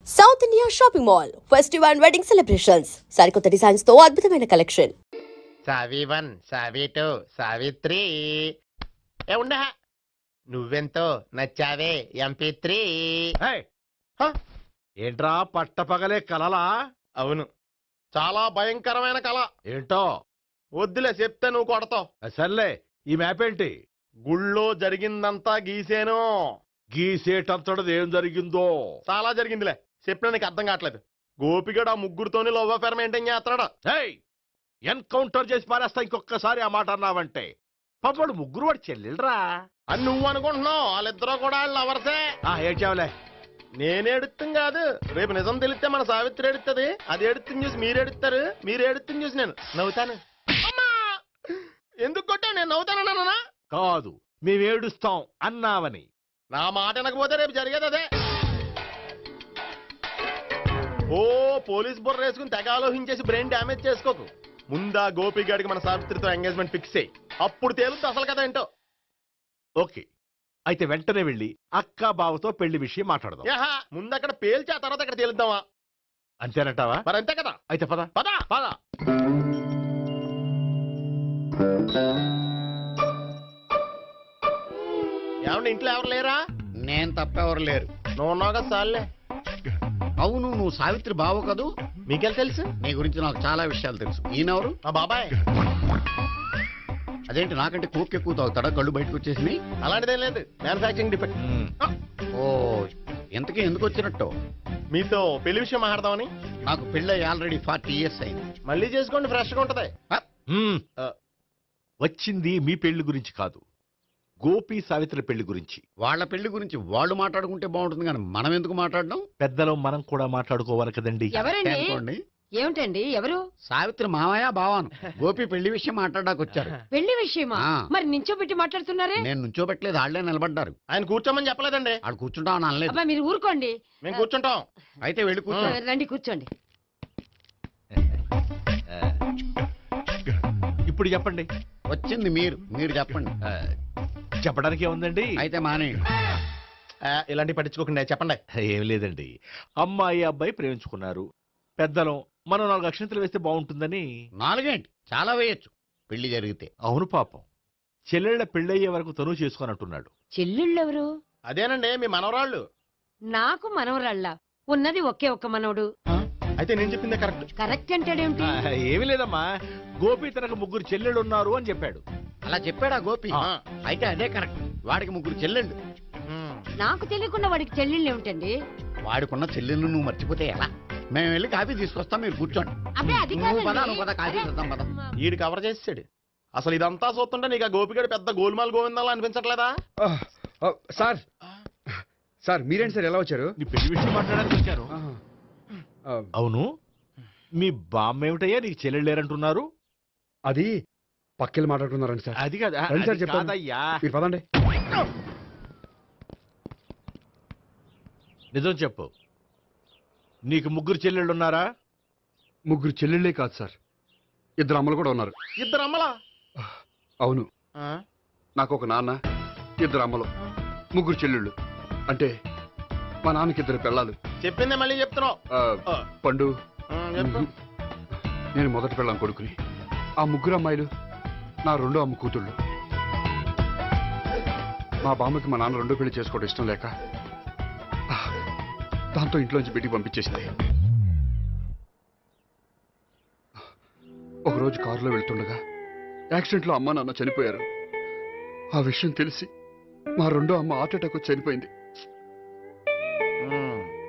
South India shopping mall festival and wedding celebrations సరికొత్త designs తో అద్భుతమైన కలెక్షన్. సావి 1 సావి 2 సావిత్రి ఏ ఉండ నువ్వెంతో నచ్చావే MP3. ఏంట్రా పట్టపగలే కలలా? అవును, చాలా భయంకరమైన కళ. ఏంటో వద్దులే, చెప్తే నువ్వు కొడతావు. సర్లే, ఈ మ్యాప్ ఏంటి? గుళ్ళో జరిగిందంతా గీసేను. గీసేటంతటది ఏం జరిగిందో? చాలా జరిగిందిలే, చెప్పినా నీకు అర్థం కావట్లేదు. గోపిగడు ఆ ముగ్గురుతోని లవ్ అఫేర్ మెయింటైన్ చేస్తాడా. ఎన్కౌంటర్ చేసి పారేస్తా ఇంకొకసారి ఆ మాట అన్నావంటే. పాపడు ముగ్గురు వాడు చెల్లెలరా అని నువ్వు అనుకుంటున్నావు, వాళ్ళిద్దరూ కూడా వాళ్ళు లవర్సే. ఏడ్చావులే. నేనే ఎడుతుంది కాదు, రేపు నిజం తెలిస్తే మన సావిత్రి ఎడుతుంది. అది ఎడుతుంది చూసి మీరు ఎడుతారు, మీరు ఎడుతుంది చూసి నేను నవ్వుతాను. ఎందుకు కొట్టా? నేను నవ్వుతానన్నా కాదు, మేమేడుస్తాం అన్నావని. నా మాట వినకపోతే రేపు జరిగేది అదే. ఓ పోలీస్ బుర్ర వేసుకుని తెగ ఆలోచించేసి బ్రెయిన్ డ్యామేజ్ చేసుకోకు. ముందా గోపిగాడికి మన సావిత్రితో ఎంగేజ్మెంట్ ఫిక్స్ అయ్యి అప్పుడు తేలుతుంది అసలు కదా ఏంటో. ఓకే, అయితే వెంటనే వెళ్ళి అక్క బావతో పెళ్లి విషయం మాట్లాడదాం. ముందు అక్కడ పేల్చి ఆ తర్వాత అక్కడ తేలుద్దామా? అంతేనంటావా? మరి అంతే కదా. అయితే పద పద పద. ఏమన్నా ఇంట్లో ఎవరు లేరా? నేను తప్పెవరు లేరు. నువ్వు ఉన్నావు కదా సార్లే. అవును, నువ్వు సావిత్రి బావు కదూ? మీకెళ్ళి తెలుసు? నీ గురించి నాకు చాలా విషయాలు తెలుసు. ఈయనెవరు? మా బాబాయ్. అదేంటి నాకంటే కోక్ ఎక్కువ తాగుతాడా? కళ్ళు బయటకు వచ్చేసినాయి. అలాంటిదేం లేదు, మ్యానుఫాక్చరింగ్ డిఫెక్ట్. ఓ, ఎంతకీ ఎందుకు వచ్చినట్టు? మీతో పెళ్లి విషయం మాట్లాడదామని. నాకు పెళ్ళి ఆల్రెడీ 40 years అయింది. మళ్ళీ చేసుకోండి, ఫ్రెష్ గా ఉంటది. వచ్చింది మీ పెళ్లి గురించి కాదు, గోపి సావిత్రి పెళ్లి గురించి. వాళ్ళ పెళ్లి గురించి వాళ్ళు మాట్లాడుకుంటే బాగుంటుంది, కానీ మనం ఎందుకు మాట్లాడడం? పెద్దలో మనం కూడా మాట్లాడుకోవాలి కదండి. అనుకోండి. ఏమిటండి? ఎవరు? సావిత్రి మామయ్య బావాను. గోపి పెళ్లి విషయం మాట్లాడడానికి వచ్చారు. పెళ్లి విషయమా? మరి నించోబెట్టి మాట్లాడుతున్నారే? నేను నుంచోబెట్టలేదు, ఆళ్లే నిలబడ్డారు. ఆయన కూర్చోమని చెప్పలేదండి. ఆడు కూర్చుంటామని అనలేదు. అబ్బా, మీరు ఊరుకోండి. మేము కూర్చుంటాం. అయితే వెళ్ళి కూర్చో. రండి కూర్చోండి. ఇప్పుడు చెప్పండి. వచ్చింది మీరు చెప్పండి. చెప్పడానికి ఏముందండి? అయితే మానేయండి. ఇలాంటివి పట్టించుకోకుండా చెప్పండి. ఏమి లేదండి, అమ్మాయి అబ్బాయి ప్రేమించుకున్నారు. పెద్దలం మనం 4 అక్షంతలు వేస్తే బాగుంటుందని. 4 ఏంటి, చాలా వేయచ్చు పెళ్లి జరిగితే. అవును, పాపం చెల్లెళ్ళ పెళ్ళయ్యే వరకు తను చేసుకున్నట్టున్నాడు. చెల్లెళ్ళెవరు? అదేనండి మీ మనవరాళ్ళు. నాకు మనవరాళ్ళ ఉన్నది ఒకే ఒక్క మనవడు. అయితే నేను చెప్పిందే కరెక్ట్. కరెక్ట్ అంటాడేమిటి? ఏమి లేదమ్మా, గోపి తనకు 3 చెల్లెళ్ళు ఉన్నారు అని చెప్పాడు. అలా చెప్పాడా గోపి? అయితే అదే కరెక్ట్. వాడికి 3 చెల్లెళ్ళు. నాకు తెలియకుండా వాడికి చెల్లెళ్ళు ఏమిటండి? వాడికున్న చెల్లెళ్ళు నువ్వు మర్చిపోతే ఎలా? మేము వెళ్ళి కాఫీ తీసుకొస్తాం, మీరు కూర్చోండి. అబ్బే, అది నువ్వు పద, కాదండి. నువ్వు పద, కాఫీ చేద్దాం పద. ఈడు కవర్ చేసాడు. అసలు ఇదంతా చూస్తుంటే నీకు ఆ గోపిగడు పెద్ద గోల్మాల్ గోవిందాలు అనిపించట్లేదా? సార్ సార్ మీరేంటి సార్ ఎలా వచ్చారు? నీ పెళ్లి విషయం మాట్లాడడానికి వచ్చాను. అవును, మీ బామ్మ ఏమిటయ్యా నీకు చెల్లెళ్ళు లేరంటున్నారు? అది పక్కెళ్ళి మాట్లాడుతున్నారండి సార్. అది కాదు, రండి సార్, అది చెప్తాను. కాదయ్యా. మీరు పదండి. నిజం చెప్పు, నీకు 3 చెల్లెళ్ళు ఉన్నారా? 3 చెల్లెళ్ళే కాదు సార్, 2 అమ్మలు కూడా ఉన్నారు. 2 అమ్మలా? అవును, నాకు ఒక నాన్న, 2 అమ్మలు, 3 చెల్లెళ్ళు. అంటే మా నాన్నకి 2 పిల్లలు. చెప్పిందే మళ్ళీ చెప్తున్నావు. పండు, చెప్పు. నేను మొదటి పిల్లం కొడుకుని. ఆ 3 అమ్మాయిలు నా 2వ అమ్మ కూతుళ్ళు. మా బామ్మకి మా నాన్న 2వ పెళ్లి చేసుకోవడం ఇష్టం లేక దాంతో ఇంట్లోంచి బిడ్డికి పంపించేసింది. ఒకరోజు కారులో వెళ్తుండగా యాక్సిడెంట్లో అమ్మ నాన్న చనిపోయారు. ఆ విషయం తెలిసి మా 2వ అమ్మ హార్ట్ అటాక్ వచ్చి చనిపోయింది.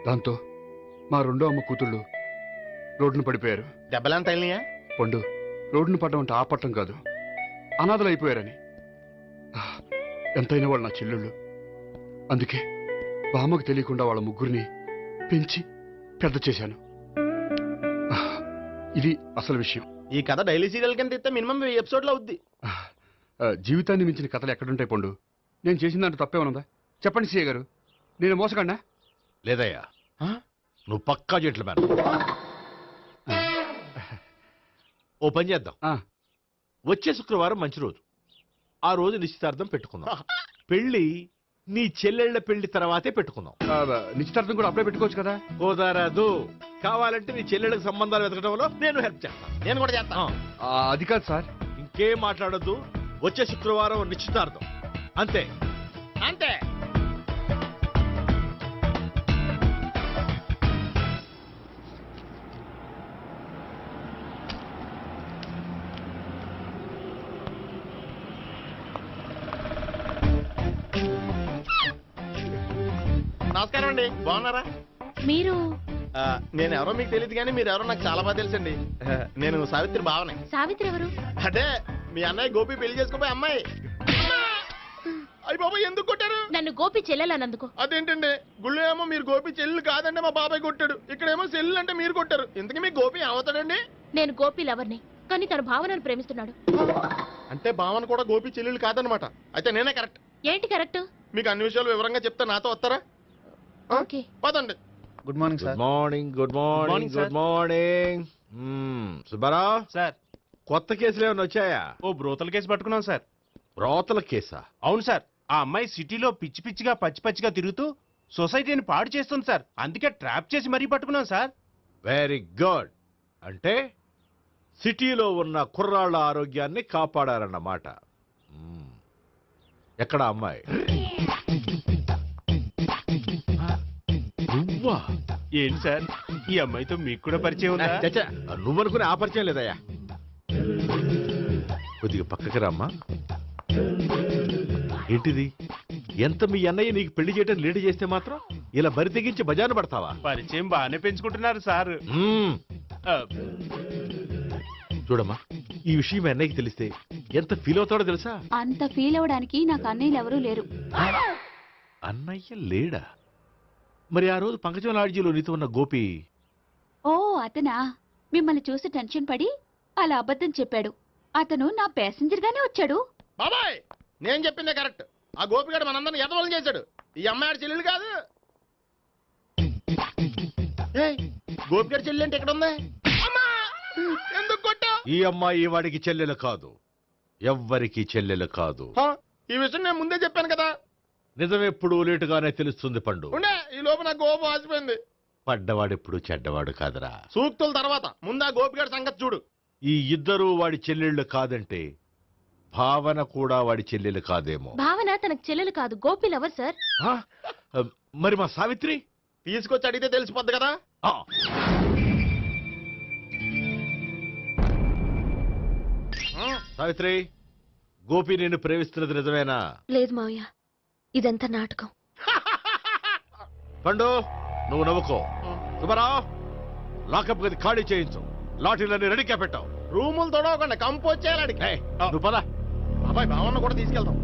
దాంతో మా 2వ అమ్మ కూతుళ్ళు రోడ్డును పడిపోయారు. దెబ్బలంత అయినాయా? పండు, రోడ్డును పడ్డం అంటే ఆపట్టం కాదు, అనాథలు అయిపోయారని. ఎంతైనా వాళ్ళు నా చెల్లెళ్ళు. అందుకే బామ్మకు తెలియకుండా వాళ్ళ 3 పెంచి పెద్ద చేశాను. ఇది అసలు విషయం. ఈ కథ డైలీ సీరియల్ కింద ఇస్తే మినిమం 1000 ఎపిసోడ్లు అవుద్ది. జీవితాన్ని మించిన కథలు ఎక్కడుంటాయి పండు? నేను చేసిన దాంట్లో తప్పేమనుందా? చెప్పండి సీఏ గారు, నేను మోసగండా? లేదయ్యా, నువ్వు పక్కా జెంట్లమన్. ఓ పని చేద్దాం, వచ్చే శుక్రవారం మంచి రోజు, ఆ రోజు నిశ్చితార్థం పెట్టుకుందాం. పెళ్లి నీ చెల్లెళ్ళ పెళ్లి తర్వాతే పెట్టుకుందాం. నిశ్చితార్థం కూడా అప్పుడే పెట్టుకోవచ్చు కదా. కుదరదు. కావాలంటే నీ చెల్లెళ్ళకి సంబంధాలు వెతకడంలో నేను హెల్ప్ చేస్తాను. నేను కూడా చేస్తాను. అది కాదు సార్. ఇంకేం మాట్లాడొద్దు. వచ్చే శుక్రవారం నిశ్చితార్థం. అంతే అంతే. నమస్కారం అండి, బాగున్నారా? మీరు నేను ఎవరో మీకు తెలియదు కానీ మీరు ఎవరో నాకు చాలా బాగా తెలుసండి. నేను సావిత్రి బావనే. సావిత్రి ఎవరు? అంటే మీ అన్నయ్య గోపి పెళ్లి చేసుకోపోయి అమ్మాయి. అయ్యి బాబాయ్ ఎందుకు కొట్టారు? నన్ను గోపి చెల్లెలన్నందుకు. అదేంటండి, గుళ్ళు ఏమో మీరు గోపి చెల్లు కాదండి మా బాబాయ్ కొట్టాడు, ఇక్కడేమో చెల్లు అంటే మీరు కొట్టారు. ఇంతకీ మీ గోపి ఏమవుతాడండి? నేను గోపి లవర్ని, కానీ తన భావనను ప్రేమిస్తున్నాడు. అంటే భావన కూడా గోపి చెల్లెలు కాదనమాట. అయితే నేనే కరెక్ట్. ఏంటి కరెక్ట్? మీకు అన్ని విషయాలు వివరంగా చెప్తా, నాతో వస్తారా? ఓకే పదండి. Good morning good sir. Morning. Good morning. sir. Good morning. Subbarao, sir, కొత్త కేసులు ఏమైనా వచ్చాయా? ఓ బ్రోతల కేసు పట్టుకున్నాం సార్. రోతల కేసా? అవును సార్, ఆ అమ్మాయి సిటీలో పిచ్చి పిచ్చిగా పచ్చి పచ్చిగా తిరుగుతూ సొసైటీని పాడు చేస్తుంది సార్. అందుకే ట్రాప్ చేసి మరీ పట్టుకున్నాం సార్. Very good. అంటే సిటీలో ఉన్న కుర్రాళ్ళ ఆరోగ్యాన్ని కాపాడారన్నమాట. ఎక్కడ అమ్మాయి? నువ్వా? ఏంటి సార్, ఈ అమ్మాయితో మీకు కూడా పరిచయం ఉందా? చచ్చా, నువ్వనుకునే ఆ పరిచయం లేదయ్యా. కొద్దిగా పక్కకి రమ్మా. ఏంటిది? ఎంత మీ అన్నయ్య నీకు పెళ్లి చేయడం లేట్ చేస్తే మాత్రం ఇలా బరి తెగించి బజారు పడతావా? పరిచయం బాగానే పెంచుకుంటున్నారు సార్. చూడమ్మా, ఈ విషయం మీ అన్నయ్యకి తెలిస్తే ఎంత ఫీల్ అవుతాడో తెలుసా? అంత ఫీల్ అవడానికి నాకు అన్నయ్యలు ఎవరూ లేరు. అన్నయ్య లేడా? మరి ఆ రోజు పంకజం లాడ్జీలో నీతో ఉన్న గోపి? ఓ అతనా? మిమ్మల్ని చూసి టెన్షన్ పడి అలా అబద్ధం చెప్పాడు. అతను నా ప్యాసింజర్ గానే వచ్చాడు. బాబాయ్, నేను చెప్పిందే కరెక్ట్. ఆ గోపిగాడు మనందరిని ఎదవలం చేశాడు. ఈ అమ్మాయి చెల్లెలు కాదు. గోపిగాడి చెల్లి అంటే ఎక్కడ ఉంది? ఎందుకు కొట్టా? ఈ అమ్మాయి వాడికి చెల్లెలు కాదు, ఎవ్వరికి చెల్లెలు కాదు. ఈ విషయం నేను ముందే చెప్పాను కదా. నిజమెప్పుడు లేటుగానే తెలుస్తుంది పండు. ఉండే, ఈ లోపు నాకు గోపం ఆసిపోయింది. పడ్డవాడెప్పుడు చెడ్డవాడు కాదురా. సూక్తుల తర్వాత ముందు ఆ గోపిగాడి సంగతి చూడు. ఈ ఇద్దరూ వాడి చెల్లెళ్ళు కాదంటే భావన కూడా వాడి చెల్లెలు కాదేమో. భావన తనకు చెల్లెలు కాదు, గోపి లవర్ సార్. ఆ? మరి మా సావిత్రి? తీసుకొచ్చి అడిగితే తెలిసిపోద్ది కదా. ఆ. సావిత్రి, గోపి నిన్ను ప్రేమిస్తున్నది నిజమేనా? లేదు మావయ్య, ఇదంతా నాటకం. పండు, నువ్వు నవ్వుకో. సుబ్బారావు, లాకప్ గది ఖాళీ చేయించు. లాఠీలన్నీ రెడీగా పెట్టావు. రూములు తొడవకుండా కంపోజ్ చేయాలి. ఏయ్, నువ్వు పద. అబ్బాయి భావన కూడా తీసుకెళ్తాం.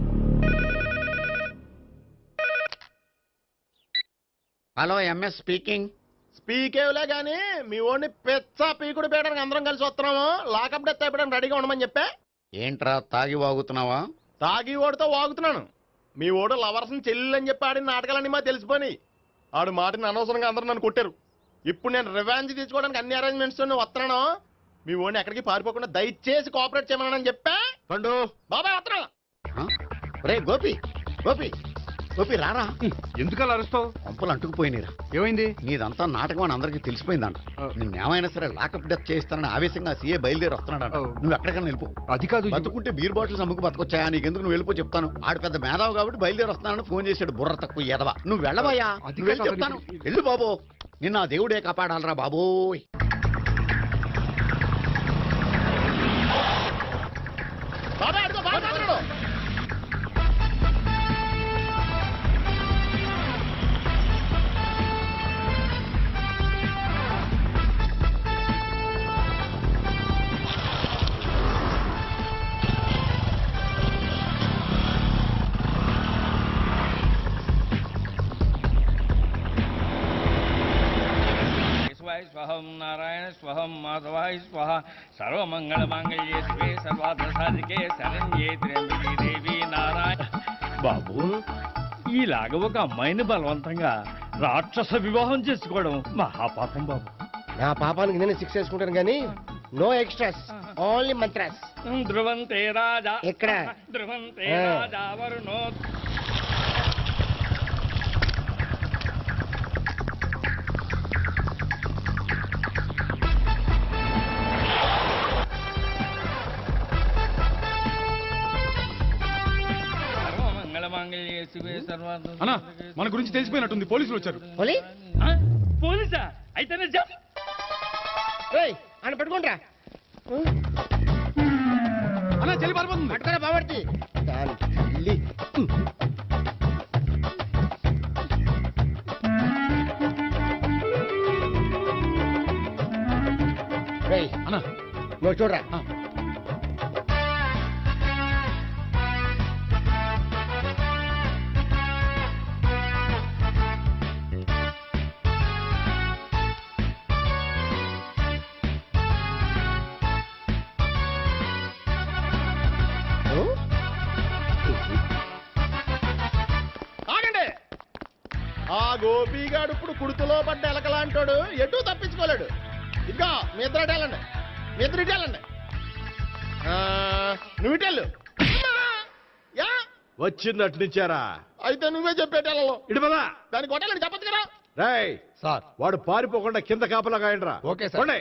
Hello, MS speaking. స్పీకేవ్లే గానీ మీ ఓడిని పెచ్చ పీకుడు పేయడానికి అందరం కలిసి వస్తున్నాము. లాకప్ డెత్ అయిపోయడానికి రెడీగా ఉండమని చెప్పా. ఏంట్రా తాగి వాగుతున్నావా? తాగి ఓడితో వాగుతున్నాను. మీ ఓడు లవర్స్ ని చెల్లెలు అని చెప్పి ఆడిన నాటకాలన్నీ మా తెలిసిపోయి ఆడు మాటని అనవసరంగా అందరూ నన్ను కొట్టారు. ఇప్పుడు నేను రివెంజ్ తీసుకోవడానికి అన్ని అరేంజ్మెంట్స్ వస్తున్నాను. మీ ఓడిని ఎక్కడికి పారిపోకుండా దయచేసి కోఆపరేట్ చేయమని చెప్పా. పండు, బాబాయ్ వస్తున్నా. రే గోపి, గోపి, గోపి రారా. ఎందుకు అలా అరుస్తావు? పంపులు అంటుకుపోయినరా. ఏమైంది? నీదంతా నాటకం అని అందరికీ తెలిసిపోయిందంట. నిన్నేమైనా సరే లాకప్ డెత్ చేస్తానని ఆవేశంగా సీఏ బయలుదేరి వస్తున్నాడంట. నువ్వు ఎక్కడికైనా వెళ్ళిపో. అది కాదు. బతుకుంటే బీర్ బాటిల్స్ అమ్ముకు బతకొచ్చాయా? నీకెందుకు? నువ్వు వెళ్ళిపో చెప్తాను. ఆడు పెద్ద మేధావు కాబట్టి బయలుదేరి వస్తున్నానని ఫోన్ చేశాడు. బుర్ర తక్కువ ఎదవా. నువ్వు వెళ్ళవయ్యా. నువ్వు వెళ్ళి చెప్తాను. వెళ్ళు బాబో. నిన్న ఆ దేవుడే కాపాడాలరా బాబోయ్. బాబాయ్ అడుగు, బాబాయ్ అడుగు. స్వహం నారాయణ స్వహం మాధవాయ స్వహ సర్వమంగళ మాంగళ్యే శివే సర్వార్థ సాధికే శరణ్యే త్ర్యంబకే దేవి నారాయణ. బాబు, ఈలాగ ఒక అమ్మాయిని బలవంతంగా రాక్షస వివాహం చేసుకోవడం మహాపాపం బాబు. నా పాపానికి నేను శిక్ష వేసుకుంటాను కానీ నో ఎక్స్ట్రాస్, ఓన్లీ మంత్రాస్. ధ్రువంతే రాజా ఎక్కడ? ధ్రువంతే రాజా వరుణో. అన్నా మన గురించి తెలిసిపోయినట్టుంది, పోలీసులు వచ్చారు. పోలీసా? అయితేనే జప్. అని పెట్టుకుంటా అన్నా చెల్లి పారిపోతుంది. పట్టుకోరా బాబర్తి దాని తల్లి. అన్నా నువ్వు చూడరా. ఆగండి. ఆ గోపిగాడు ఇప్పుడు కుడుతులో పడ్డ ఎలకలాంటాడు, ఎటు తప్పించుకోలేడు. ఇంకా మీ ఇద్దరు ఇటేళ్ళండి, మీ ఇద్దరు ఇటేళ్ళండి. నువ్వు ఇటెళ్ళు. యా వచ్చిందటు నుంచారా? అయితే నువ్వే చెప్పేటెళ్ళలో ఇటు పదా. దానికి కొట్టాలని చెప్పచ్చు కదా. రేయ్ సార్ వాడు పారిపోకుండా కింద కాపలా కాయండిరా. Okay sir. పోండి.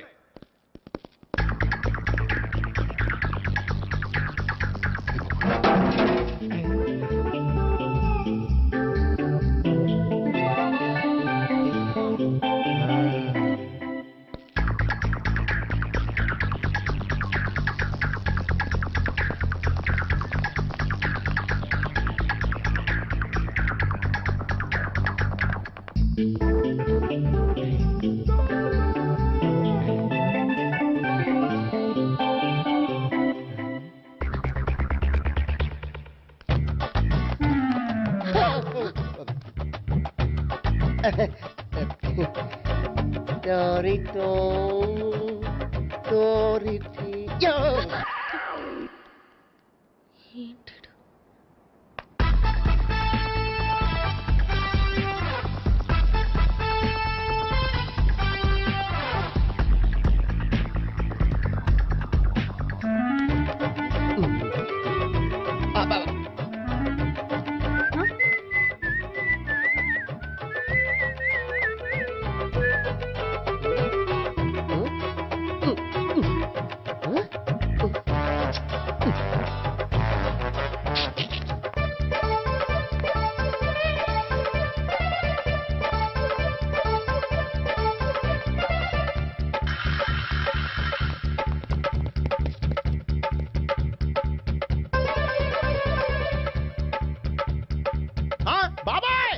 బాబాయ్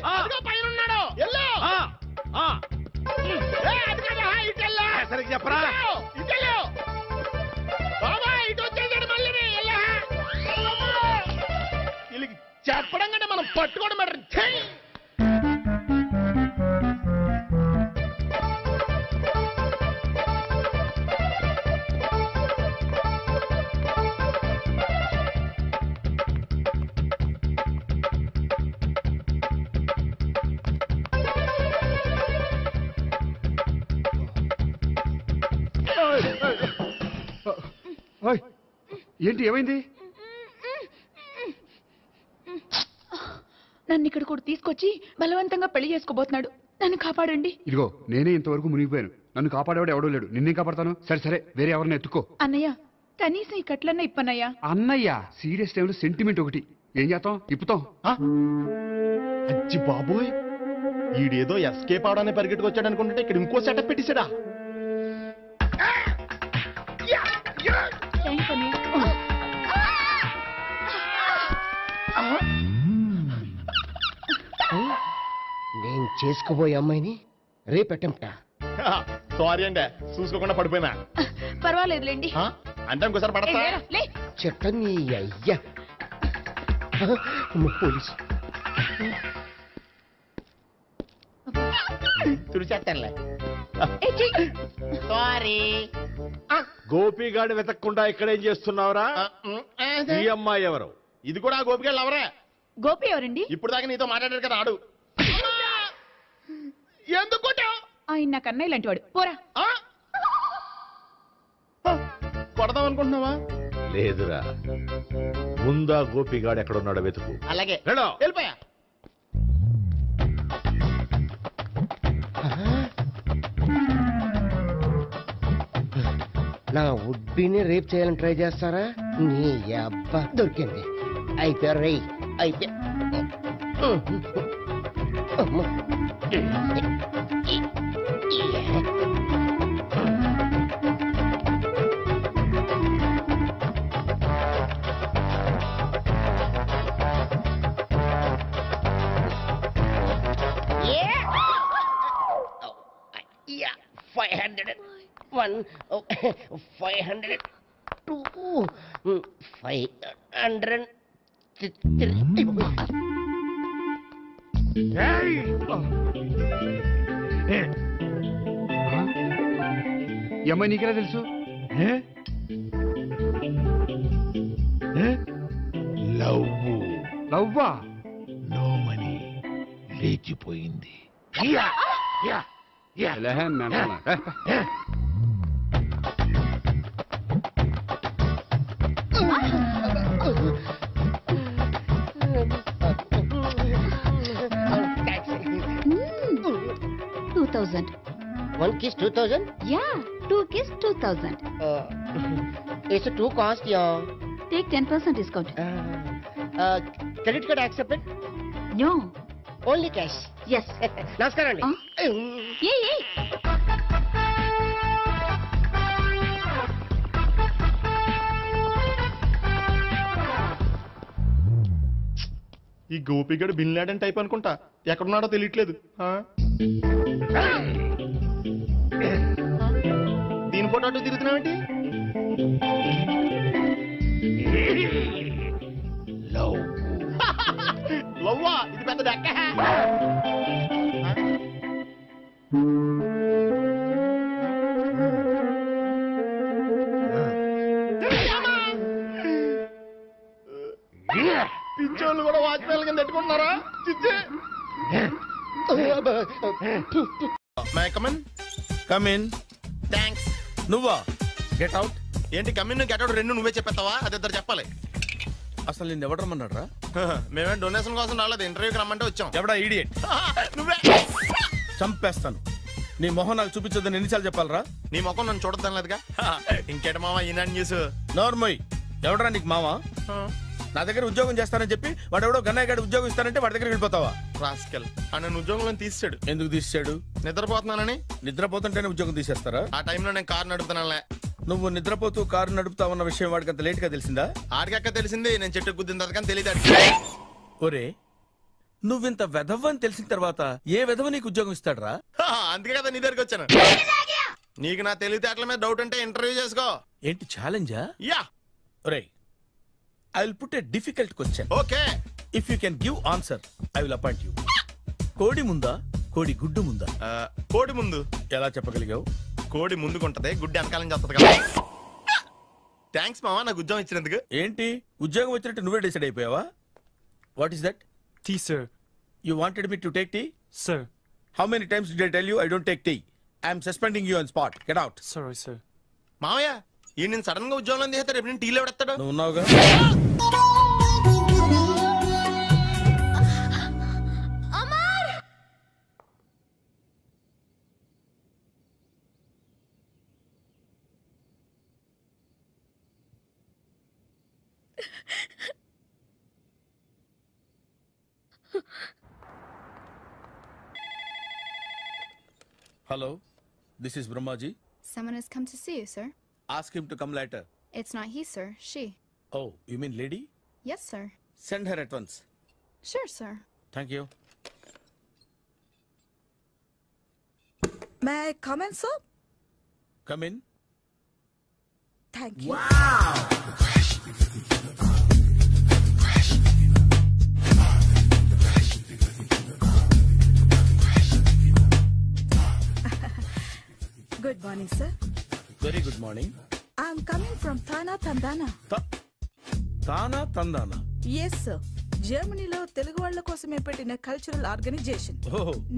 పైన ఉన్నాడు. సరిగ్గా చెప్పరా? బాబాయ్ ఇటు వచ్చేసాడు మళ్ళీ. వీళ్ళకి చెప్పడం కంటే మనం పట్టుకోవడం బెటర్. ఏంటి ఏమైంది? నన్ను ఇక్కడ కూడా తీసుకొచ్చి బలవంతంగా పెళ్లి చేసుకోబోతున్నాడు. నన్ను కాపాడండి. ఇదిగో నేనే ఇంతవరకు మునిగిపోయాను, నన్ను కాపాడేవాడు ఎవడో లేడు, నిన్నే కాపాడతాను. సరే సరే వేరే ఎవరిని ఎత్తుకో. అన్నయ్య కనీసం ఈ కట్లన్నా ఇప్పన్నయ్యా. అన్నయ్య సీరియస్ టైంలో సెంటిమెంట్ ఒకటి ఏం చేస్తాం, ఇప్పుతాం. అచ్చి బాబోయ్, ఈడేదో ఎస్కేప్ అవడానికి పరిగెట్టుకొచ్చాడు అనుకుంటే ఇక్కడ ఇంకో సెటప్ పెట్టేశాడా. థ్యాంక్స్ అన్నయ్య. నేను చేసుకోబోయే అమ్మాయిని రేపెట్టంట. సారీ అండి, చూసుకోకుండా పడిపోయినా. పర్వాలేదులేండి. అంటే ఇంకోసారి పడతా. చెట్ట నీ అయ్యా పోలీసు తుడిచేస్తానులే. సారీ. గోపిగాడి వెతకకుండా ఇక్కడేం చేస్తున్నావురా? ఈ అమ్మాయి ఎవరు? ఇది కూడా ఆ గోపిగాళ్ళు ఎవరే? గోపి ఎవరండి? ఇప్పుడు దాకా నీతో మాట్లాడారు కదా ఆడు. ఎందుకు ఆయన నాకు అన్నయ్య లాంటి వాడు. పోరా. కొడదాం అనుకుంటున్నావా? లేదురా, ముందా గోపిగాడు ఎక్కడున్నాడో వెతుకు. అలాగే వెళ్ళో. వెళ్ళిపోయా. నా ఉడ్బీని రేప్ చేయాలని ట్రై చేస్తారా? నీ అబ్బా దొరికింది. అయిపోయారు రై అయిపోయా. ఈ అమ్మాయి నీకెలా తెలుసు? లవ్వా? నో మనీ లేచిపోయింది. One kiss 2000? Yeah, 2 kiss 2000. It's too cost, yeah. Take 10% discount. Credit card accepted? No. Only cash. Yes. నమస్కారం అండి. Hey. ఈ గోపిగడు బిన్ లాడెన్ టైప్ అనుకుంటా, ఎక్కడున్నాడో తెలియట్లేదు. దీని ఫోటో అటు తిరుగుతున్నావేంటి? లవ్వా? ఇది పెద్ద దక్క. పిచ్చోళ్ళు కూడా వాచ్మెన్ కింద పెట్టుకుంటున్నారా? చిచ్చే. May come in? కమిన్. థ్యాంక్స్. నువ్వా? Get out. ఏంటి కమిన్ గెట్ అవుట్ రెండు నువ్వే చెప్పేస్తావా? అది ఇద్దరు చెప్పాలి. అసలు నిన్ను ఎవరు రమ్మన్నారా? మేమే డొనేషన్ కోసం రాలేదు, ఇంటర్వ్యూకి రమ్మంటే వచ్చాం. ఎవడా ఈడియట్? నువ్వే. చంపేస్తాను. నీ మొహం నాకు చూపించొద్దని ఎన్నిసార్లు చెప్పాలరా? నీ మొహం నన్ను చూడద్దాం లేదుగా. ఇంకేట మావా ఈనాడు న్యూస్? నోర్మోయ్, ఎవడరా నీకు మావా? నా దగ్గర ఉద్యోగం చేస్తానని చెప్పి వాడు ఎవడో గన్నయ్య గారి ఉద్యోగం ఇస్తానంటే వాడి దగ్గర వెళ్ళిపోతావా? రాస్కెల్. నన్ను ఉద్యోగంలో తీసాడు. ఎందుకు తీసాడు? నిద్రపోతున్నానని. నిద్రపోతుంటేనే ఉద్యోగం తీసేస్తారా? ఆ టైంలో నేను కారు నడుపుతున్నానులే. నువ్వు నిద్రపోతూ కారు నడుపుతావన్న విషయం వాడికి అంత లేట్ గా తెలిసిందా? ఆడికక్క తెలిసింది, నేను చెట్టు గుద్దిన కానీ తెలియదు. ఒరే, నువ్వింత వెధవ్ అని తెలిసిన తర్వాత ఏ వెధవ నీకు ఉద్యోగం ఇస్తాడరా? అందుకే కదా నీ దగ్గరికి వచ్చాను. నీకు నా తెలివితేటల మీద డౌట్ అంటే ఇంటర్వ్యూ చేసుకో. ఏంటి ఛాలెంజా? యా. ఒరే, I will put a difficult question. Okay. If you can give answer, I will appoint you. కోడి ముందా, కోడి గుడ్డు ముందా? కోడి ముందు. ఎలా చెప్పగలిగావు? కోడి ముందుకుంటది, గుడ్డి వెనకాలం చేస్తుంది కదా. థ్యాంక్స్ మావా నాకు ఉద్యోగం ఇచ్చినందుకు. ఏంటి ఉద్యోగం వచ్చినట్టు నువ్వే డిసైడ్ అయిపోయావా? What is that? Tea sir. You wanted me to take tea? Sir. How many times did I tell you I don't take tea? I am suspending you on spot. Get out. Sorry, sir. మావయ్య ఈ నేను sudden గా ఉద్యోగంలో తీస్తాడు, రేపు నేను టీలో పెడతాడు. నువ్వు ఉన్నావుగా. Hello, this is Brahmaji. Someone has come to see you, sir. Ask him to come later. It's not he, sir. She. Oh, you mean lady? Yes, sir. Send her at once. Sure, sir. Thank you. May I come in, sir? Come in. Thank you. Wow! Good morning, sir. Very good morning. I'm coming from Thana Tandana. Thana Tandana? Yes, sir. జర్మనీలో తెలుగు వాళ్ళ కోసమే పెట్టిన cultural organisation.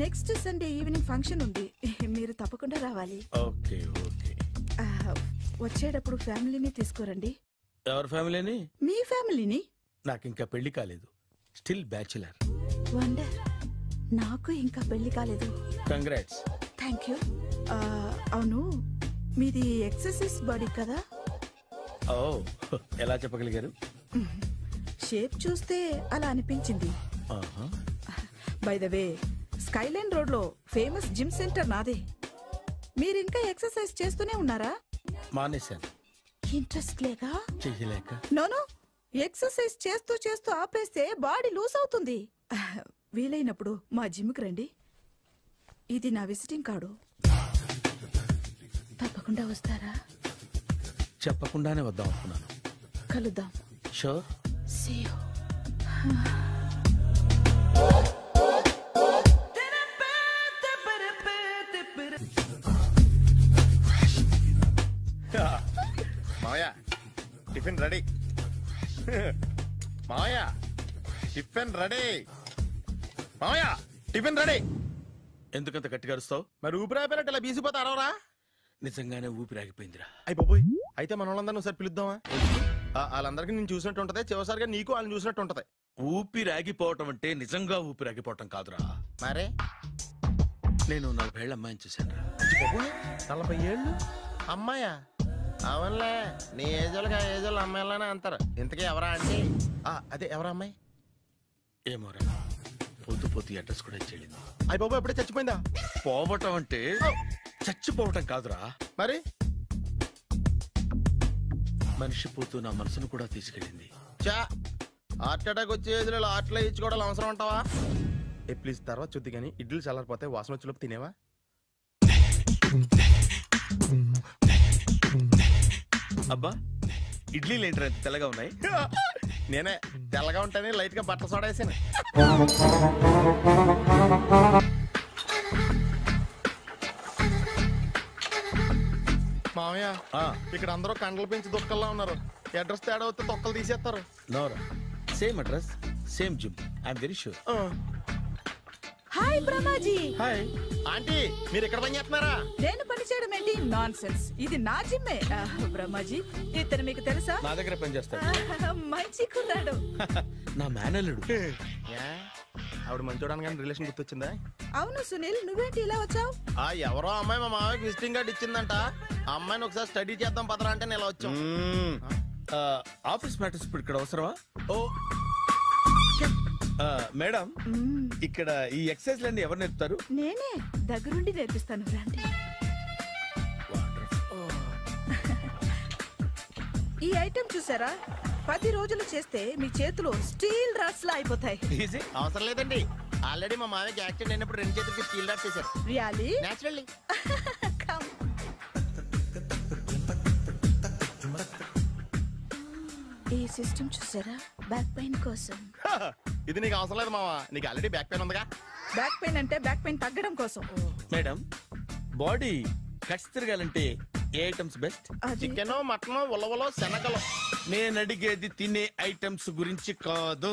Next Sunday evening function ఉంది, మీరు తప్పకుండా రావాలి. Okay okay. వచ్చేటప్పుడు ఫ్యామిలీని తీసుకురండి. ఎవరి ఫ్యామిలీని? మీ ఫ్యామిలీని. నాకు ఇంకా పెళ్లి కాలేదు, స్టిల్ బ్యాచులర్. వండర్, నాకు ఇంకా పెళ్లి కాలేదు. కంగ్రాట్స్. Thank you. అవును, మీది ఎక్సర్సైజ్ బాడీ కదా? ఓ, ఎలా చెప్పగలిగారు? షేప్ చూస్తే అలా అనిపించింది. By the way, Skyline road లో ఫేమస్ జిమ్ సెంటర్ నాదే. మీరు ఇంకా ఎక్సర్సైజ్ చేస్తూనే ఉన్నారా? మానేశాను. ఇంట్రెస్ట్ లేక? చెయ్యలేక. నోను, ఎక్సర్సైజ్ చేస్తూ చేస్తూ ఆపేస్తే బాడీ లూజ్ అవుతుంది. వీలైనప్పుడు మా జిమ్కి రండి. ఇది నా విజిటింగ్ కార్డు. తప్పకుండా వస్తారా? చెప్పకుండానే వద్దాం అనుకున్నాను. కలుద్దాం. షూర్. See you. మావయ్య టిఫిన్ రెడీ. మావయ్య టిఫిన్ రెడీ. మావయ్య టిఫిన్ రెడీ. ఎందుకంత గట్టిగా అరుస్తావు? మరి ఊపిరి అయిపోయినట్టు ఇలా బీసిపోతే అరవరా? నిజంగానే ఊపిరాగిపోయిందిరా. అయిపోయి అయితే మన వాళ్ళందరినీ ఒకసారి పిలుద్దామా? వాళ్ళందరికీ నేను చూసినట్టు ఉంటది, చివరిసారిగా నీకు వాళ్ళని చూసినట్టు ఉంటది. ఊపిరాగిపోవటం అంటే నిజంగా ఊపిరాగిపోవటం కాదురా. మరే నేను 40 ఏళ్ళ అమ్మాయిని చూశాను. 40 ఏళ్ళు అమ్మాయా? అవునులే, నీ ఏజోళ్ళకి ఆ ఏజోళ్ళు అమ్మాయిలానే అంటారు. ఇంతకీ ఎవరా అంటే? అదే ఎవరా అమ్మాయి? ఏమోరా, పొద్దు పొద్దు అడ్రస్ కూడా చెల్లింది. అయ్యి బాబు ఎప్పుడే చచ్చిపోయిందా? పోవటం అంటే చచ్చిపోవటం కాదురా. మరి మనిషి పోతూ నా మనసును కూడా తీసుకెళ్ళింది. చా హార్ట్ అటాక్ వచ్చే ఏజ్లో హార్ట్లో ఇచ్చుకోవడం అవసరం ఉంటావా? ప్లీజ్ తర్వాత చూద్ది కానీ ఇడ్లీ చల్లారిపోతే వాసన వచ్చేలోపు తినేవా? అబ్బా, ఇడ్లీలు ఏంట్రా ఇంత తెల్లగా ఉన్నాయి? నేనే తెల్లగా ఉంటానే లైట్ గా బట్టలు సోడా వేసాను. మామయ్య ఇక్కడ అందరూ కండలు పెంచి దుక్కల్లా ఉన్నారు. అడ్రస్ తేడా వస్తే తొక్కలు తీసేస్తారు. నోరా, same address same gym. I'm very sure. Hi Brahmaji. Hi aunty, మీరు ఇక్కడ పని చేస్తున్నారా? నేను పని చేయడం ఏంటి? Nonsense. ఇది నా జిమ్మే. బ్రహ్మాజీ, ఇతను మీకు తెలుసా? నా దగ్గర పని చేస్తాడు. మంచి కుర్రాడు. నా మేనల్లుడు. ఆవిడ మంచోడానికి కానీ రిలేషన్ గుర్తొచ్చిందా? అవును సునీల్, నువ్వేంటి ఇలా వచ్చావు? ఎవరో అమ్మాయి మా మామయ్యకి విజిటింగ్ కార్డ్ ఇచ్చిందంట. ఆ అమ్మాయిని ఒకసారి స్టడీ చేద్దాం పదరా అంటే నేను ఇలా వచ్చాం. ఆఫీస్ మ్యాటర్స్ ఇప్పుడు ఇక్కడ అవసరమా? ఓ మేడం, ఇక్కడ ఈ ఎక్సర్సైజ్ లన్నీ ఎవరు నేర్పుతారు? నేనే దగ్గరుండి నేర్పిస్తాను, రండి. ఈ ఐటెం చూసారా? 10 రోజులు చేస్తే మీ చేతులు స్టీల్ రాట్స్ లా అయిపోతాయి. అవసరం లేదండి, ఆల్రెడీ మా మామయ్యకి యాక్సిడెంట్ అయినప్పుడు 2 చేతులకి స్టీల్ రాట్స్ చేశారు. రియల్లీ? నేచురల్లీ. ఈ సిస్టమ్ చూసారా? బ్యాక్ పెయిన్ కోసం. ఇది నీకు అవసరం లేదు మావా, నీకు ఆల్రెడీ బ్యాక్ పెయిన్ ఉందిగా. బ్యాక్ పెయిన్ అంటే బ్యాక్ పెయిన్ తగ్గడం కోసం. మేడం, బాడీ కట్స్ తిరగాలంటే ఏ ఐటమ్స్ బెస్ట్? చికెన్, మటన్, ఉలవలో, శనగలు. నేను అడిగేది తినే ఐటమ్స్ గురించి కాదు,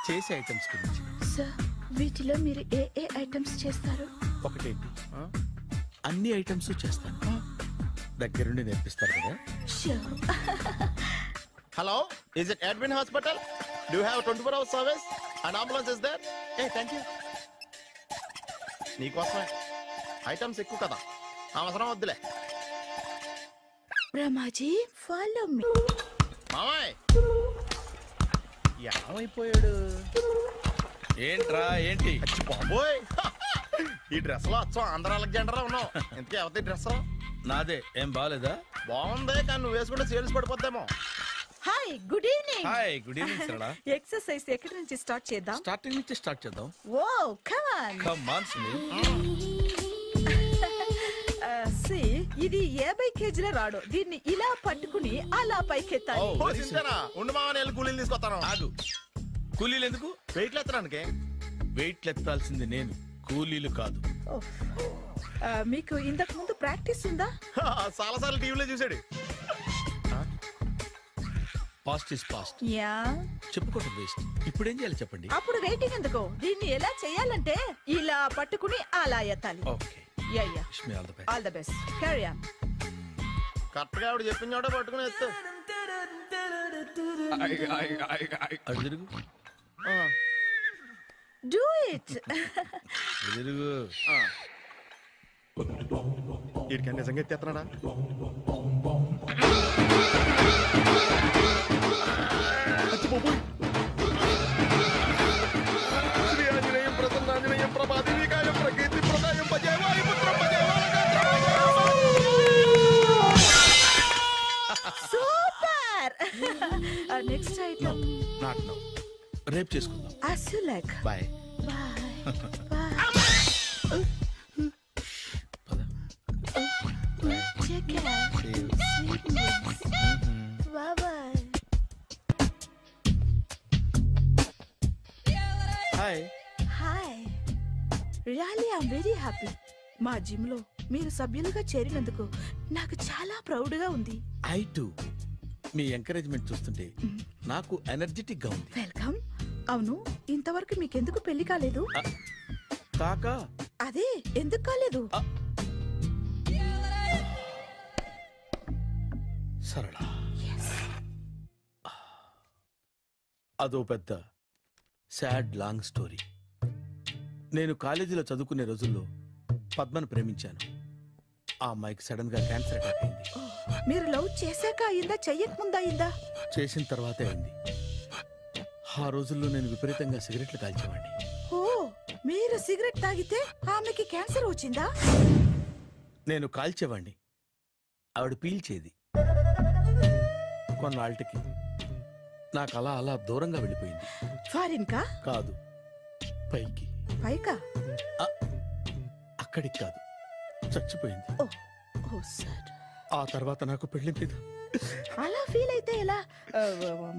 చేసే ఐటమ్స్ గురించి. సార్, వీటిలో మీరు ఏ ఏ ఐటమ్స్ చేస్తారు? ఒకటేంటి, అన్ని ఐటమ్స్ చేస్తాను. దగ్గరుండి నేర్పిస్తారు కదా? Hello, is it admin hospital? Do you have 24 hours service and ambulance is there? Thank you. నీకోసమే ఐటమ్స్ ఎక్కువ కదా, అవసరం వద్దులే. Brahmaji, follow me. మామయ్య ఏమైపోయాడు? ఏంట్రా ఏంటి? బాబోయ్, ఈ డ్రెస్ లో వచ్చాం ఆంధ్ర అలెగ్జాండర్ ఉన్నావు. ఇంతకీ ఎవరి డ్రెస్? నాదే. ఏం బాగాలేదా? బాగుంది, కానీ నువ్వు వేసుకుంటే సేల్స్ పడిపోద్దేమో. Hi, good evening. Hi, good evening Sarala. Exercise ఎక్కడి నుంచి స్టార్ట్ చేద్దాం? స్టార్టింగ్ నుంచి స్టార్ట్ చేద్దాం. Oh come on. Come on Sunil. ఇది 50 కేజీల రాడు. దీన్ని ఇలా పట్టుకుని అలా పైకెత్తాలి. ఉండు మామ, నేను కూలీలు తీసుకొస్తాను. ఆగు, కూలీలు ఎందుకు? వెయిట్ ఎత్తడానికి. వెయిట్ ఎత్తాల్సింది నేను, కూలీలు కాదు. మీకు ఇంతకు ముందు ప్రాక్టీస్ ఉందా? చాలా సార్లు టీవీలో చూసాడు. Past is past. యా, చెప్పుకోవడం వేస్ట్. ఇప్పుడు ఏం చేయాలి చెప్పండి? అప్పుడు వెయిటింగ్ ఎందుకు? దీన్ని ఎలా చేయాలంటే ఇలా పట్టుకుని అలా ఎత్తాలి. Okay, ya ya, wish me all the best. All the best. Carry on. Correct గా ఆవిడ చెప్పిన చోట పట్టుకుని ఎత్తు. అటు తిరుగు. Do it. తిరుగు. వీడికి నిజంగా ఎత్తేస్తున్నాడా? శ్రీ ఆంజనేయం ప్రసన్నాంజనేయం రేపు చేసుకుందాం. As you like. Bye. Take care. Sweet dreams. Bye-bye. Hi. Hi. Really, I'm very happy. మా జిమ్ లో మీరు సభ్యులుగా చేరినందుకు నాకు చాలా ప్రౌడ్ గా ఉంది. I to. మీ ఎంకరేజ్మెంట్ చూస్తుంటే నాకు ఎనర్జెటిక్ గా ఉంది. వెల్కమ్. అవును, ఇంతవరకు మీకెందుకు పెళ్లి కాలేదు? కాకా. అదే ఎందుకు కాలేదు? సరళ, అదో పెద్ద సాడ్ లాంగ్ స్టోరీ. నేను కాలేజీలో చదువుకునే రోజుల్లో పద్మను ప్రేమించాను. ఆ అమ్మాయికి సడన్ గా క్యాన్సర్ అటాక్ అయింది. మీరు లవ్ చేశాక అయిందా, చెయ్యక ముందా అయిందా? చేసిన తర్వాతే అయింది. ఆ రోజుల్లో నేను విపరీతంగా సిగరెట్లు కాల్చేవాడిని. ఓ, మీరు సిగరెట్ తాగితే ఆమెకి క్యాన్సర్ వచ్చిందా? నేను కాల్చేవాడిని, ఆవిడ పీల్చేది. కొన్నాళ్ళకి నాకు అలా అలా దూరంగా వెళ్ళిపోయింది. ఫారిన్ కా? కాదు, పైకి. పైకా? అక్కడికి కాదు, చచ్చిపోయింది. ఓ సార్. ఆ తర్వాత నాకు పెళ్లి మీద. అలా ఫీల్ అయితే ఎలా?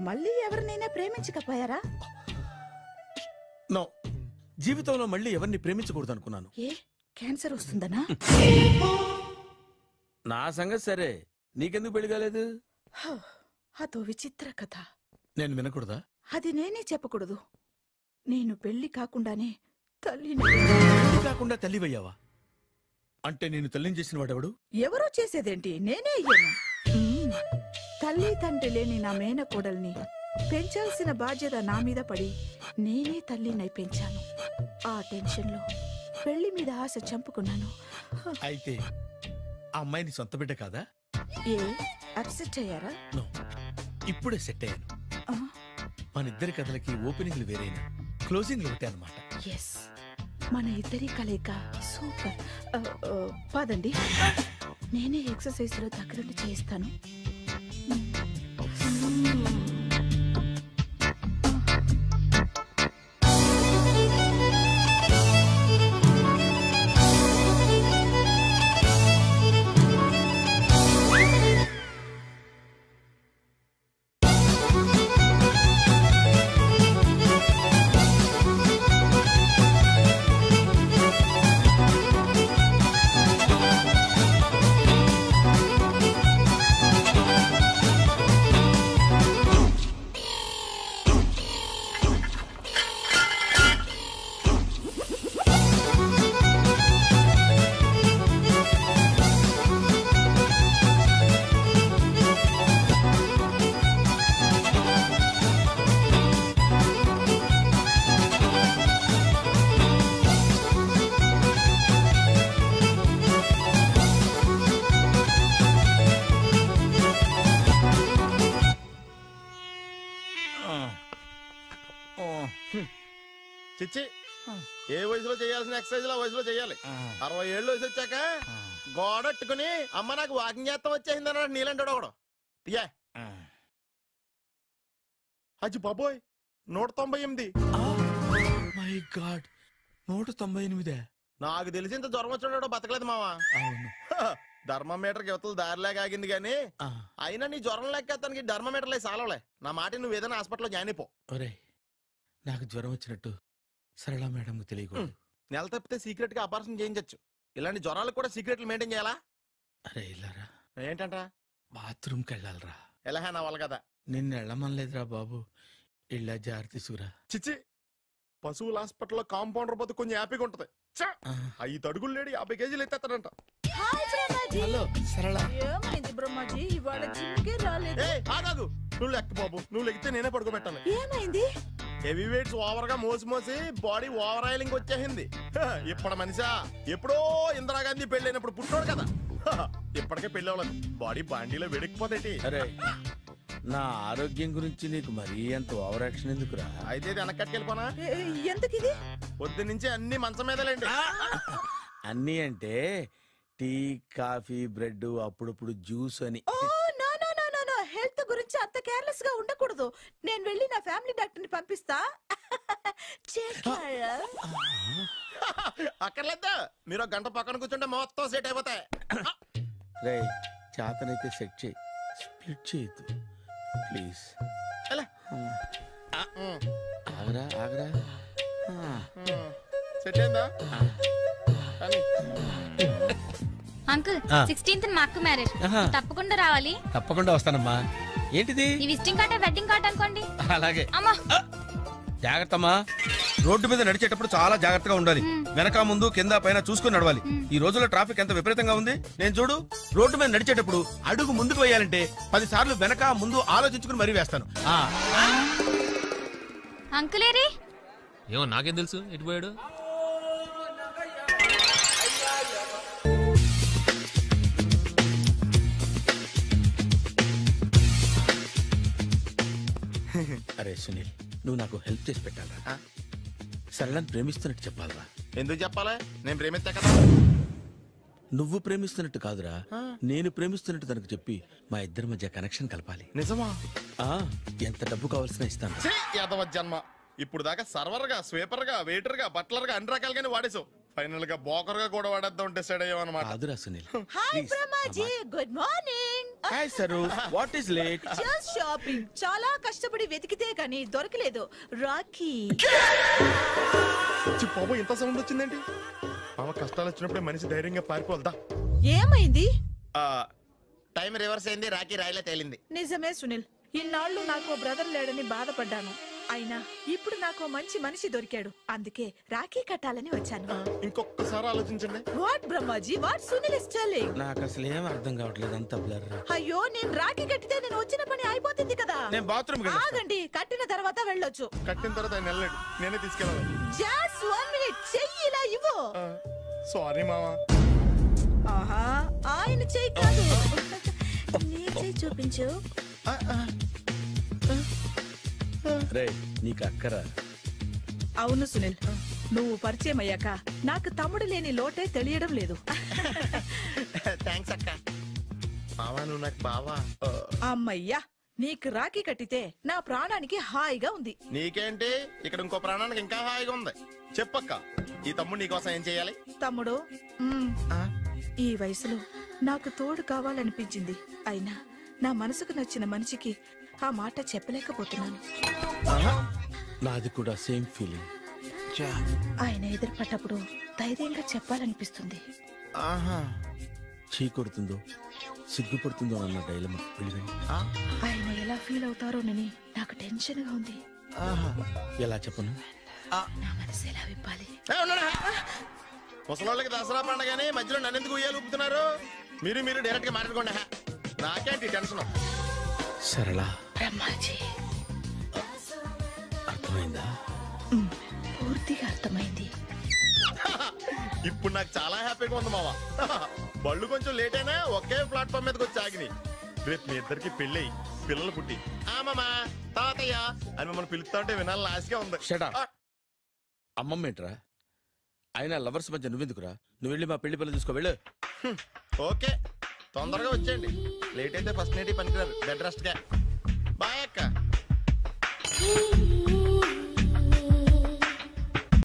మళ్ళీ ఎవరినైనా ప్రేమించకపోయారా? నో, జీవితంలో మళ్ళీ ఎవరిని ప్రేమించకూడదు అనుకున్నాను. ఏ, క్యాన్సర్ వస్తుందనా? నా సంగతి సరే, నీకెందుకు పెళ్లి కాలేదు? అదో విచిత్ర కథ. నేను వినకూడదా? అది నేనే చెప్పకూడదు. నేను పెళ్లి కాకుండానే తల్లిని. పెళ్లి కాకుండా తల్లివయ్యావా? అంటే నేను తల్లిని చేసిన వాడెవడు? ఎవరో చేసేదేంటి, నేనే అయ్యాను. తల్లి తండ్రి లేని నా మేనకోడల్ని పెంచాల్సిన బాధ్యత నా మీద పడి నేనే తల్లినై పెంచాను. ఆ టెన్షన్లో పెళ్లి మీద ఆశ చంపుకున్నాను. అయితే ఆ అమ్మాయిని సొంత బిడ్డ కాదా? ఏ, అప్సెట్ అయ్యారా? నో, ఇప్పుడే సెట్ అయ్యాను. మన ఇద్దరి కథలకి ఓపెనింగ్లు వేరైనా క్లోజింగ్లు ఒకటే అన్నమాట. ఎస్, మన ఇద్దరి కలయిక సూపర్. పదండి, నేనే ఎక్సర్సైజ్ లో దగ్గరుండి చేయిస్తాను. చిచ్చి, ఏ వయసులో చేయాల్సిన ఎక్సర్సైజ్ ఆ వయసులో చేయాలి. 60 ఏళ్ళు వయసు వచ్చాక గోడట్టుకుని అమ్మ నాకు వాకింగ్ చేస్తాం వచ్చేసింది అన్నాడు నీలంటాడు ఒకడు. యా అజ్జి బాబోయ్, 198. My God, 198. నాకు తెలిసి ఇంత జ్వరం వచ్చాడో బతకలేదు మావా. అవును, ధర్మమీటర్ యువతలు దారిలాగా ఆగింది గానీ అయినా నీ జ్వరం లెక్క అతనికి ధర్మమీటర్లే సాలవలే. నా మాట నువ్వు ఏదైనా హాస్పిటల్లో జాయిన్ అయిపో. ఒరే, నాకు జ్వరం వచ్చినట్టు సరళ మేడం తెలియకూడదు. నెల తప్పితే సీక్రెట్ గా ఆపరేషన్ చేయించచ్చు. ఇలాంటి జ్వరాలకు కూడా సీక్రెట్లు మెయింటైన్ చేయాలా? అరే ఇల్లారా, ఏంటంట? బాత్రూమ్కి వెళ్ళాలరా. ఎలా నా వాళ్ళ కదా. నిన్ను వెళ్ళమనలేదురా బాబు, ఇళ్ళ జారి తీసుకురా. చిచ్చి, పశువుల హాస్పిటల్లో కాంపౌండర్ పోతే కొంచెం హ్యాపీగా ఉంటది. 5 అడుగులు లేడి 50 కేజీలు ఎత్తేస్తాడంట. హలో సరళ. ఏమైంది బ్రహ్మాజీ, ఇవాళ జిమ్కే రాలేదు? ఆగాగు, నువ్వు లెక్క బాబు, నువ్వు లెక్కితే నేనే పడుకోబెట్టాలి. ఏమైంది? హెవీ వెయిట్స్ ఓవర్ గా మోసి బాడీ ఓవర్ ఆయిలింగ్ వచ్చేసింది. ఇప్పుడు మనిషా ఎప్పుడో ఇందిరాగాంధీ పెళ్ళైనప్పుడు పుట్టాడు కదా, ఇప్పటికే పెళ్ళి అవ్వలేదు. బాడీ బాండీలో వెడికిపోతాయి. అరే, నా ఆరోగ్యం గురించి నీకు మరీ అంత ఓవర్ యాక్షన్ ఎందుకురా? అయితే వెనక్కట్టుకెళ్ళిపోనా? ఎందుకు ఇది? పొద్దు నుంచి అన్ని మంచం మీదలేండి. అన్ని అంటే టీ, కాఫీ, బ్రెడ్, అప్పుడప్పుడు జ్యూస్ అని. హెల్త్ గురించి అంత కేర్లెస్ గా ఉండకూడదు. నేను వెళ్ళి నా ఫ్యామిలీ డాక్టర్ ని పంపిస్తా. అక్కర్లేదా, మీరు గంట పక్కన కూర్చుంటే మొత్తం సెట్ అయిపోతాయి. రే చేతనైతే సెట్ చేయి, స్ప్లిట్ చేయొద్దు ప్లీజ్. ఆగరా ఆగరా. సెట్ అయిందా? అంకుల్ 16th మా అక్క మ్యారేజ్, తప్పకుండా రావాలి. తప్పకుండా వస్తానమ్మా. ఏంటిది? ఈ విజిటింగ్ కార్డ్ వెడ్డింగ్ కార్డ్ అనుకోండి. అలాగే. అమ్మా జాగ్రత్తమ్మా. రోడ్డు మీద నడిచేటప్పుడు చాలా జాగ్రత్తగా ఉండాలి. వెనక ముందు కింద పైన చూసుకుని నడవాలి. ఈ రోజుల్లో ట్రాఫిక్ ఎంత విపరీతంగా ఉంది. నేను చూడు, రోడ్డు మీద నడిచేటప్పుడు అడుగు ముందుకు వేయాలంటే 10 సార్లు వెనక ముందు ఆలోచించుకుని మరీ వేస్తాను. అంకులేరి ఏమో నాకేం తెలుసు ఎటు పోయాడు. అరే సునీల్, నువ్వు నాకు హెల్ప్ చేసి పెట్టాలరా. సరళని ప్రేమిస్తున్నట్టు చెప్పాలరా. ఎందుకు చెప్పాలి? నేను ప్రేమిస్తా కదా. నువ్వు ప్రేమిస్తున్నట్టు కాదురా, నేను ప్రేమిస్తున్నట్టు తనకు చెప్పి మా ఇద్దరి మధ్య కనెక్షన్ కలపాలి. నిజమా? ఎంత డబ్బు కావాల్సిన ఇస్తాను. యాదవ జన్మ. ఇప్పుడు దాకా సర్వర్ గా, స్వీపర్ గా, వెయిటర్ గా, బట్లర్ గా అన్ని రకాలుగానే వాడేసావు. ఫైనల్ గా బోకర్ గా కూడా వాడేద్దాం డిసైడ్ అయ్యావు అన్నమాట. కాదురా Sunil. Hi Brahmaji, good morning. Hi sir, what is late? Just shopping. చాలా కష్టపడి వెతికితే కానీ దొరకలేదు. రాఖీ. బాబు ఇంత సౌండ్ వచ్చిందేంటి? బాబా కష్టాలు వచ్చినప్పుడే మనిషి ధైర్యంగా పారిపోల్దా. ఏమైంది? టైం రివర్స్ అయింది, రాఖీ రాయిలా తేలింది. నిజమే సునీల్, ఇన్నాళ్ళు నాకు బ్రదర్ లేడని బాధపడ్డాను. అయినా ఇప్పుడు నాకు మంచి మనిషి దొరికాడు. అందుకే రాఖీ కట్టాలని వచ్చాను. ఇంకొకసారి ఆలోచించండి. What Brahmaji, what Sunil is telling? నాకు అసలు ఏం అర్థం కావట్లేదు, అంత బ్లర్. అయ్యో, నేను రాఖీ కట్టితే నేను వచ్చిన పని అయిపోతుంది కదా. నేను బాత్రూమ్ ఆగండి, కట్టిన తర్వాత వెళ్ళొచ్చు. కట్టిన తర్వాత ఆయన వెళ్ళాడు, నేనే తీసుకెళ్ళాలి. జస్ట్ 1 minute, చెయ్యి ఇలా ఇవ్వు. సారీ మామా. ఆహా, ఆయన చెయ్యి కాదు, నీ చెయ్యి చూపించు. రే నీకు అక్కరా? అవును సునీల్, నువ్వు పరిచయం అయ్యాక నాకు తమ్ముడు లేని లోటే తెలియడం లేదు. థ్యాంక్స్ అక్క. బావా నువ్వు నాకు బావా. అమ్మయ్యా, నీకు రాఖీ కట్టితే నా ప్రాణానికి హాయిగా ఉంది. నీకేంటి, ఇక్కడ ఇంకో ప్రాణానికి ఇంకా హాయిగా ఉంది. చెప్పక్క, ఈ తమ్ముడు నీకోసం ఏం చేయాలి? తమ్ముడు, ఈ వయసులో నాకు తోడు కావాలనిపించింది. అయినా నా మనసుకు నచ్చిన మనిషికి ఆ మాట చెప్పలేకపోతున్నాను. నాది కూడా సేమ్ ఫీలింగ్. ఆయన ఎదురుపడ్డప్పుడు ధైర్యంగా చెప్పాలనిపిస్తుంది. చీకొడుతుందో సిగ్గుపడుతుందో అన్న డైలమా. ఆయన ఎలా ఫీల్ అవుతారోనని నాకు టెన్షన్ గా ఉంది. ఎలా చెప్పను? నా మనసు ఎలా విప్పాలి? ముసలోళ్ళకి దసరా పండగని మధ్యలో నన్ను ఎందుకు ఉయ్యాలు ఊపుతున్నారు? మీరు డైరెక్ట్ గా మాట్లాడుకోండి. నాకేంటి టెన్షన్? సరళ, బ్రహ్మాజీ, అర్థమైందా? పూర్తిగా అర్థమైంది. ఇప్పుడు నాకు చాలా హ్యాపీగా ఉంది మావా. బళ్ళు కొంచెం లేట్ అయినా ఒకే ప్లాట్ఫామ్ మీదకి వచ్చి ఆగినాయి. రేపు మీ ఇద్దరికి పెళ్ళి పిల్లలు పుట్టి మామా తాతయ్య అని మిమ్మల్ని పిలుస్తా ఉంటే వినాలని ఆశగా ఉంది. అమ్మమ్మ ఏంట్రా? అయినా లవర్స్ మధ్య నువ్వెందుకురా? నువ్వు వెళ్ళి మా పెళ్లి పిల్లలు చూసుకో వెళ్ళు. ఓకే, తొందరగా వచ్చేయండి. లేట్ అయితే ఫస్ట్ నైట్ పనికిరారు. బెడ్ రెస్ట్ గా. బాయ్ అక్క.